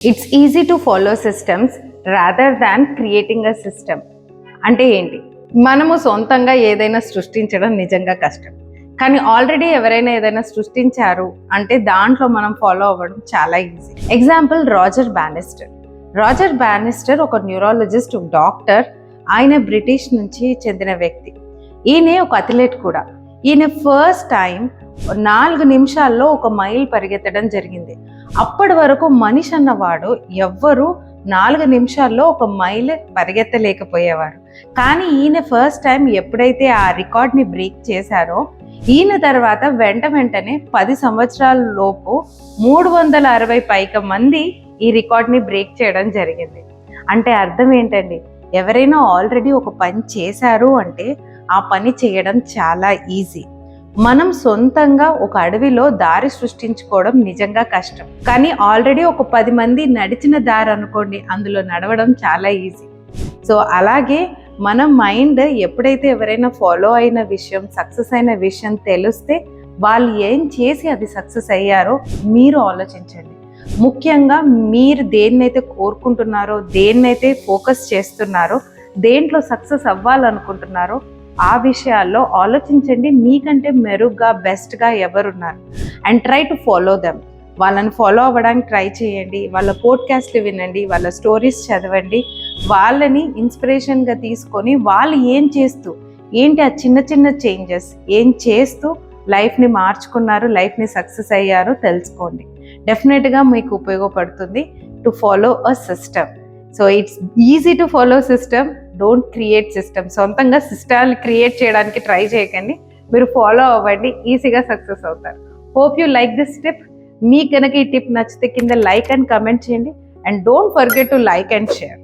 It's easy to follow systems rather than creating a system. అంటే ఏంటి? మనము సొంతంగా ఏదైనా సృష్టించడం నిజంగా కష్టం, కానీ ఆల్రెడీ ఎవరైనా ఏదైనా సృష్టించారు అంటే దాంట్లో మనం ఫాలో అవ్వడం చాలా ఈజీ. ఎగ్జాంపుల్ రాజర్ బ్యానిస్టర్ ఒక న్యూరాలజిస్ట్, డాక్టర్. ఆయన బ్రిటిష్ నుంచి చెందిన వ్యక్తి. ఈయన ఒక అథ్లెట్ కూడా. ఈయన ఫస్ట్ టైం 4 నిమిషాల్లో 1 మైల్ పరిగెత్తడం జరిగింది. అప్పటి వరకు మనిషి అన్నవాడు ఎవ్వరు 4 నిమిషాల్లో 1 మైల్ పరిగెత్తలేకపోయేవారు. కానీ ఈయన ఫస్ట్ టైం ఎప్పుడైతే ఆ రికార్డ్ని బ్రేక్ చేశారో, ఈయన తర్వాత వెంటనే 10 సంవత్సరాల లోపు 360 పైగా మంది ఈ రికార్డ్ని బ్రేక్ చేయడం జరిగింది. అంటే అర్థం ఏంటండి? ఎవరైనా ఆల్రెడీ ఒక పని చేశారు అంటే ఆ పని చేయడం చాలా ఈజీ. మనం సొంతంగా ఒక అడవిలో దారి సృష్టించుకోవడం నిజంగా కష్టం, కానీ ఆల్రెడీ ఒక 10 మంది నడిచిన దారి అనుకోండి, అందులో నడవడం చాలా ఈజీ. సో అలాగే మన మైండ్ ఎప్పుడైతే ఎవరైనా ఫాలో అయిన విషయం, సక్సెస్ అయిన విషయం తెలిస్తే వాళ్ళు ఏం చేసి అది సక్సెస్ అయ్యారో మీరు ఆలోచించండి. ముఖ్యంగా మీరు దేన్నైతే కోరుకుంటున్నారో, దేన్నైతే ఫోకస్ చేస్తున్నారో, దేంట్లో సక్సెస్ అవ్వాలనుకుంటున్నారో ఆ విషయాల్లో ఆలోచించండి. మీకంటే మెరుగ్గా, బెస్ట్గా ఎవరున్నారు and try to follow them. వాళ్ళని ఫాలో అవ్వడానికి ట్రై చేయండి. వాళ్ళ పోడ్కాస్ట్లు వినండి, వాళ్ళ స్టోరీస్ చదవండి. వాళ్ళని ఇన్స్పిరేషన్గా తీసుకొని వాళ్ళు ఏం చేస్తూ, ఏంటి ఆ చిన్న చిన్న చేంజెస్ ఏం చేస్తూ లైఫ్ని మార్చుకున్నారు, లైఫ్ని సక్సెస్ అయ్యారో తెలుసుకోండి. డెఫినెట్గా మీకు ఉపయోగపడుతుంది to follow a system. So it's easy to follow system, don't create system. సొంతంగా సిస్టమ్ని క్రియేట్ చేయడానికి ట్రై చేయకండి, మీరు ఫాలో అవ్వండి, ఈజీగా సక్సెస్ అవుతారు. Hope you like this tip. మీకు కనుక ఈ టిప్ నచ్చితే కింద లైక్ అండ్ కమెంట్ చేయండి, and don't forget to like and share.